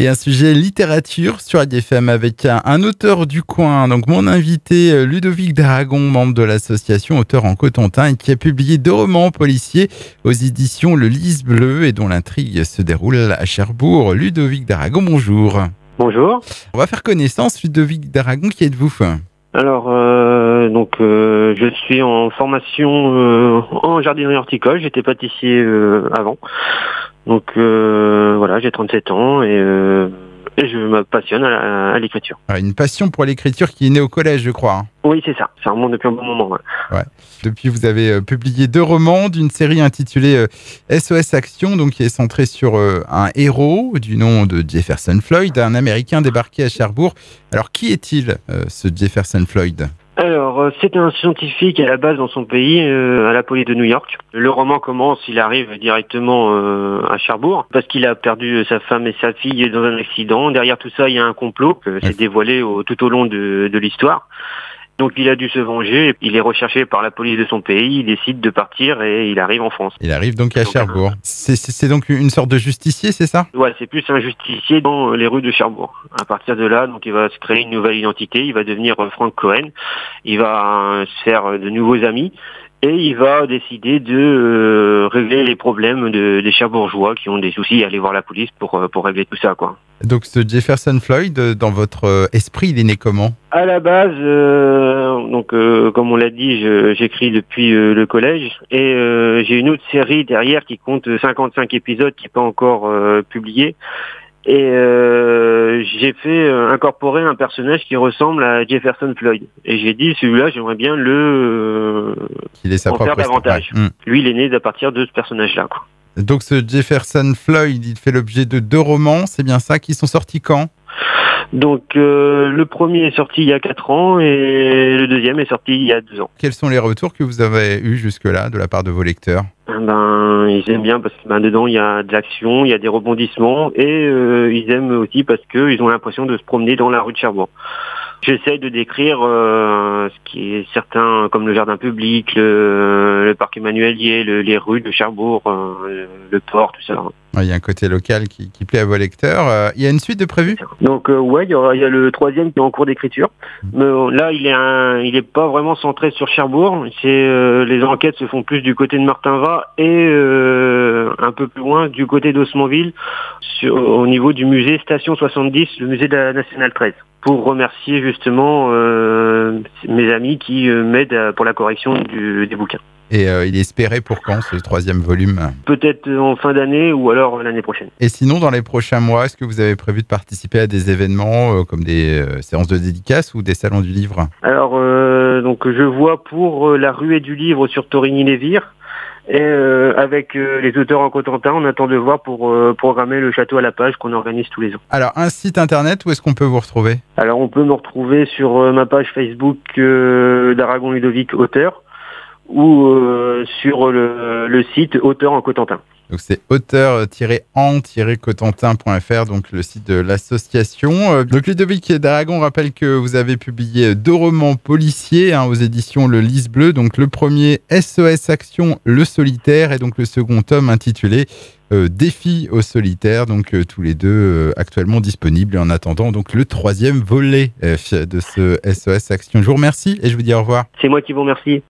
Et un sujet littérature sur ADFM avec un auteur du coin. Donc mon invité Ludovic d'Aragon, membre de l'association Auteurs en Cotentin et qui a publié 2 romans policiers aux éditions Le Lys Bleu et dont l'intrigue se déroule à Cherbourg. Ludovic d'Aragon, bonjour. Bonjour. On va faire connaissance. Ludovic d'Aragon, qui êtes-vous? Alors, je suis en formation en jardinerie horticole. J'étais pâtissier avant. Donc voilà, j'ai 37 ans et je me passionne à l'écriture. Une passion pour l'écriture qui est née au collège, je crois. Oui, c'est ça. Ça remonte depuis un bon moment. Ouais. Depuis, vous avez publié 2 romans d'une série intitulée SOS Action, donc qui est centrée sur un héros du nom de Jefferson Floyd, un Américain débarqué à Cherbourg. Alors, qui est-il, ce Jefferson Floyd ? Alors, c'est un scientifique à la base dans son pays, à la police de New York. Le roman commence, il arrive directement à Cherbourg, parce qu'il a perdu sa femme et sa fille dans un accident. Derrière tout ça, il y a un complot que s'est dévoilé tout au long de l'histoire. Donc il a dû se venger, il est recherché par la police de son pays, il décide de partir et il arrive en France. Il arrive donc à Cherbourg. C'est donc une sorte de justicier, c'est ça ? Ouais, c'est plus un justicier dans les rues de Cherbourg. À partir de là, donc il va se créer une nouvelle identité, il va devenir Frank Cohen, il va se faire de nouveaux amis. Et il va décider de régler les problèmes des Cherbourgeois qui ont des soucis à aller voir la police pour régler tout ça, quoi. Donc ce Jefferson Floyd, dans votre esprit, il est né comment ? À la base, comme on l'a dit, j'écris depuis le collège et j'ai une autre série derrière qui compte 55 épisodes qui n'est pas encore publiée. Et j'ai fait incorporer un personnage qui ressemble à Jefferson Floyd. Et j'ai dit, celui-là, j'aimerais bien qu'il ait sa en faire davantage. Ouais. Lui, il est né à partir de ce personnage-là, quoi. Donc ce Jefferson Floyd, il fait l'objet de 2 romans, c'est bien ça, qui sont sortis quand ? Donc le premier est sorti il y a 4 ans et le deuxième est sorti il y a 2 ans. Quels sont les retours que vous avez eus jusque-là de la part de vos lecteurs ? Ils aiment bien parce que dedans il y a de l'action, il y a des rebondissements et ils aiment aussi parce qu'ils ont l'impression de se promener dans la rue de Cherbourg. J'essaie de décrire ce qui est certain, comme le jardin public, le parc Emmanuelier, les rues de Cherbourg, le port, tout ça. Il y a un côté local qui plaît à vos lecteurs. Il y a une suite de prévue ? Donc ouais, il y a le 3e qui est en cours d'écriture. Mais là, il est pas vraiment centré sur Cherbourg. Les enquêtes se font plus du côté de Martinvat et un peu plus loin du côté d'Haussmanville, au niveau du musée Station 70, le musée de la Nationale 13. Pour remercier justement mes amis qui m'aident pour la correction des bouquins. Et il est espéré pour quand, ce 3e volume ? Peut-être en fin d'année ou alors l'année prochaine. Et sinon, dans les prochains mois, est-ce que vous avez prévu de participer à des événements comme des séances de dédicaces ou des salons du livre ? Alors, je vois pour la ruée du livre sur Torigny-les-Vires. Et avec les auteurs en Cotentin, on attend de voir pour programmer le château à la page qu'on organise tous les ans. Alors, un site internet, où est-ce qu'on peut vous retrouver ? Alors, on peut me retrouver sur ma page Facebook d'Aragon Ludovic Auteur ou sur le site Auteurs en Cotentin. Donc c'est auteur-en-cotentin.fr, donc le site de l'association. Donc Ludovic d'Aragon rappelle que vous avez publié 2 romans policiers aux éditions Le Lys Bleu. Donc le premier, SOS Action, le solitaire, et donc le second tome intitulé Défi au solitaire. Donc tous les 2 actuellement disponibles. Et en attendant donc le 3e volet de ce SOS Action. Je vous remercie et je vous dis au revoir. C'est moi qui vous remercie.